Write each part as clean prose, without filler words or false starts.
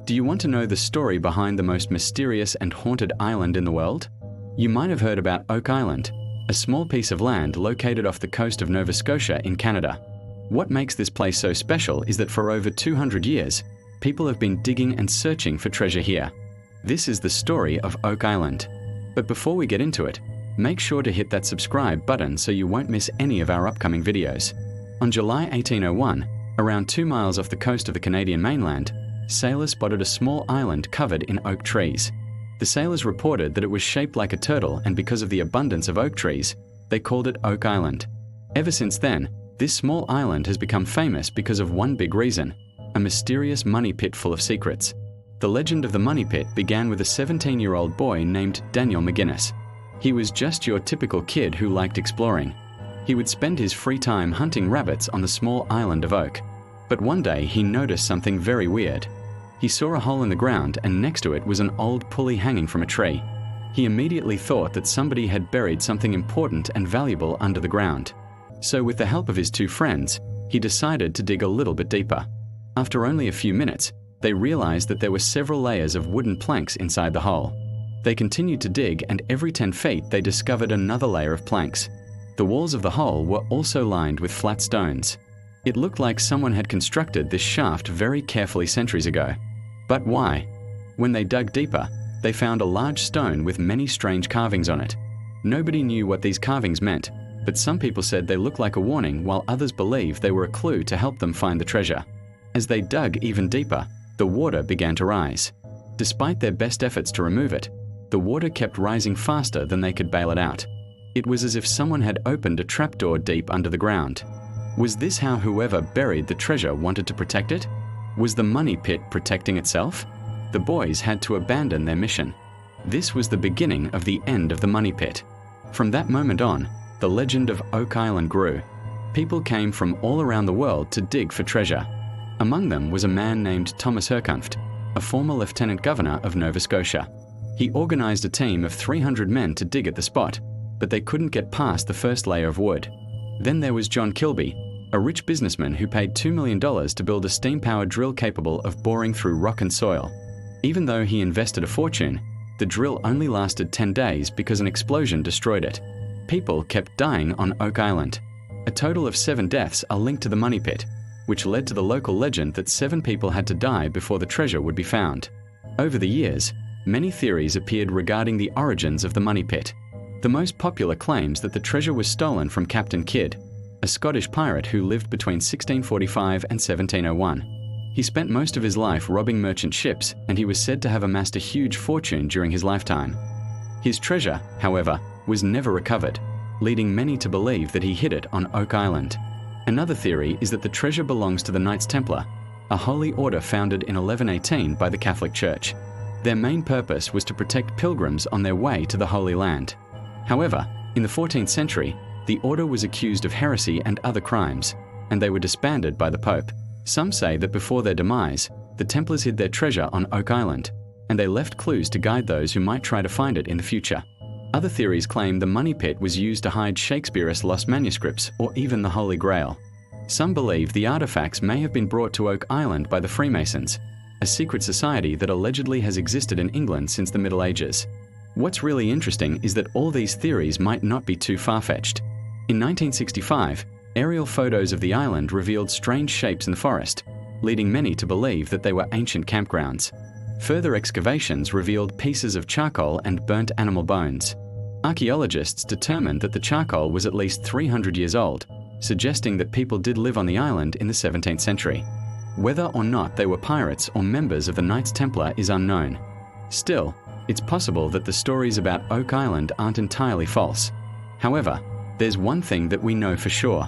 Do you want to know the story behind the most mysterious and haunted island in the world? You might have heard about Oak Island, a small piece of land located off the coast of Nova Scotia in Canada. What makes this place so special is that for over 200 years, people have been digging and searching for treasure here. This is the story of Oak Island. But before we get into it, make sure to hit that subscribe button so you won't miss any of our upcoming videos. On July 1801, around 2 miles off the coast of the Canadian mainland, sailors spotted a small island covered in oak trees. The sailors reported that it was shaped like a turtle, and because of the abundance of oak trees, they called it Oak Island. Ever since then, this small island has become famous because of one big reason: a mysterious money pit full of secrets. The legend of the money pit began with a 17-year-old boy named Daniel McGinnis. He was just your typical kid who liked exploring. He would spend his free time hunting rabbits on the small island of Oak. But one day he noticed something very weird. He saw a hole in the ground, and next to it was an old pulley hanging from a tree. He immediately thought that somebody had buried something important and valuable under the ground. So with the help of his two friends, he decided to dig a little bit deeper. After only a few minutes, they realized that there were several layers of wooden planks inside the hole. They continued to dig, and every 10 feet they discovered another layer of planks. The walls of the hole were also lined with flat stones. It looked like someone had constructed this shaft very carefully centuries ago. But why? When they dug deeper, they found a large stone with many strange carvings on it. Nobody knew what these carvings meant, but some people said they looked like a warning, while others believed they were a clue to help them find the treasure. As they dug even deeper, the water began to rise. Despite their best efforts to remove it, the water kept rising faster than they could bail it out. It was as if someone had opened a trapdoor deep under the ground. Was this how whoever buried the treasure wanted to protect it? Was the money pit protecting itself? The boys had to abandon their mission. This was the beginning of the end of the money pit. From that moment on, the legend of Oak Island grew. People came from all around the world to dig for treasure. Among them was a man named Thomas Herkunft, a former lieutenant governor of Nova Scotia. He organized a team of 300 men to dig at the spot, but they couldn't get past the first layer of wood. Then there was John Kilby, a rich businessman who paid $2 million to build a steam-powered drill capable of boring through rock and soil. Even though he invested a fortune, the drill only lasted 10 days because an explosion destroyed it. People kept dying on Oak Island. A total of 7 deaths are linked to the money pit, which led to the local legend that 7 people had to die before the treasure would be found. Over the years, many theories appeared regarding the origins of the money pit. The most popular claims that the treasure was stolen from Captain Kidd, a Scottish pirate who lived between 1645 and 1701. He spent most of his life robbing merchant ships, and he was said to have amassed a huge fortune during his lifetime. His treasure, however, was never recovered, leading many to believe that he hid it on Oak Island. Another theory is that the treasure belongs to the Knights Templar, a holy order founded in 1118 by the Catholic Church. Their main purpose was to protect pilgrims on their way to the Holy Land. However, in the 14th century, the order was accused of heresy and other crimes, and they were disbanded by the Pope. Some say that before their demise, the Templars hid their treasure on Oak Island, and they left clues to guide those who might try to find it in the future. Other theories claim the money pit was used to hide Shakespeare's lost manuscripts or even the Holy Grail. Some believe the artifacts may have been brought to Oak Island by the Freemasons, a secret society that allegedly has existed in England since the Middle Ages. What's really interesting is that all these theories might not be too far-fetched. In 1965, aerial photos of the island revealed strange shapes in the forest, leading many to believe that they were ancient campgrounds. Further excavations revealed pieces of charcoal and burnt animal bones. Archaeologists determined that the charcoal was at least 300 years old, suggesting that people did live on the island in the 17th century. Whether or not they were pirates or members of the Knights Templar is unknown. Still, it's possible that the stories about Oak Island aren't entirely false. However, there's one thing that we know for sure.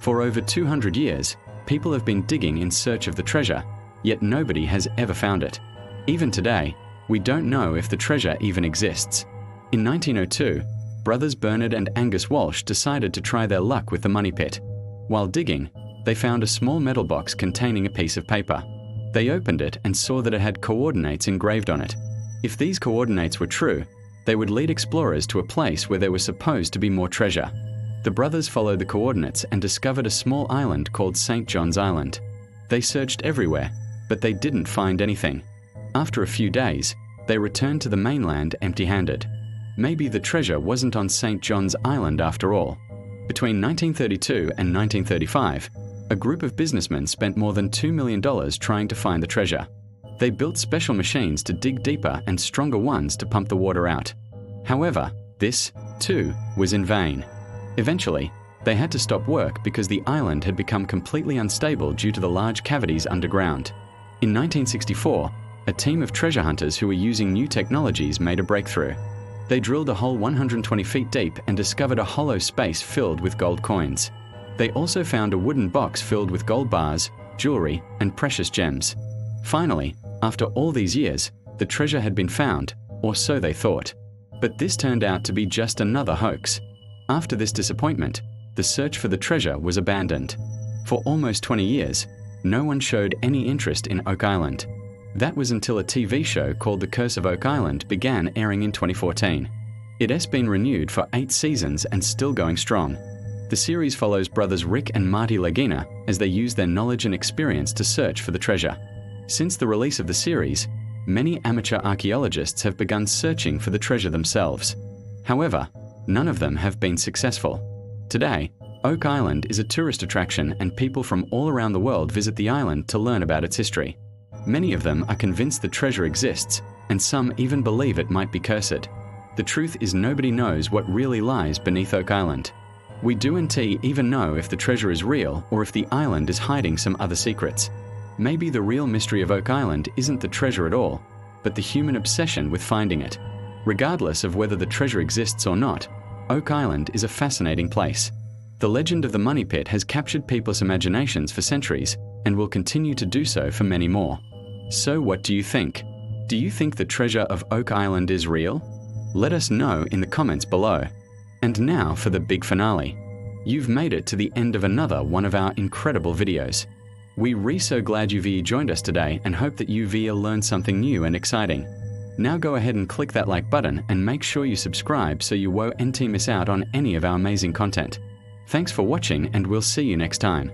For over 200 years, people have been digging in search of the treasure, yet nobody has ever found it. Even today, we don't know if the treasure even exists. In 1902, brothers Bernard and Angus Walsh decided to try their luck with the money pit. While digging, they found a small metal box containing a piece of paper. They opened it and saw that it had coordinates engraved on it. If these coordinates were true, they would lead explorers to a place where there was supposed to be more treasure. The brothers followed the coordinates and discovered a small island called St. John's Island. They searched everywhere, but they didn't find anything. After a few days, they returned to the mainland empty-handed. Maybe the treasure wasn't on St. John's Island after all. Between 1932 and 1935, a group of businessmen spent more than $2 million trying to find the treasure. They built special machines to dig deeper and stronger ones to pump the water out. However, this, too, was in vain. Eventually, they had to stop work because the island had become completely unstable due to the large cavities underground. In 1964, a team of treasure hunters who were using new technologies made a breakthrough. They drilled a hole 120 feet deep and discovered a hollow space filled with gold coins. They also found a wooden box filled with gold bars, jewelry, and precious gems. Finally, after all these years, the treasure had been found, or so they thought. But this turned out to be just another hoax. After this disappointment, the search for the treasure was abandoned. For almost 20 years, no one showed any interest in Oak Island. That was until a TV show called The Curse of Oak Island began airing in 2014. It has been renewed for 8 seasons and still going strong. The series follows brothers Rick and Marty Lagina as they use their knowledge and experience to search for the treasure. Since the release of the series, many amateur archaeologists have begun searching for the treasure themselves. However, none of them have been successful. Today, Oak Island is a tourist attraction and people from all around the world visit the island to learn about its history. Many of them are convinced the treasure exists, and some even believe it might be cursed. The truth is nobody knows what really lies beneath Oak Island. We don't even know if the treasure is real or if the island is hiding some other secrets. Maybe the real mystery of Oak Island isn't the treasure at all, but the human obsession with finding it. Regardless of whether the treasure exists or not, Oak Island is a fascinating place. The legend of the Money Pit has captured people's imaginations for centuries and will continue to do so for many more. So what do you think? Do you think the treasure of Oak Island is real? Let us know in the comments below. And now for the big finale. You've made it to the end of another one of our incredible videos. We're so glad you've joined us today and hope that you've learned something new and exciting. Now go ahead and click that like button and make sure you subscribe so you won't miss out on any of our amazing content. Thanks for watching and we'll see you next time.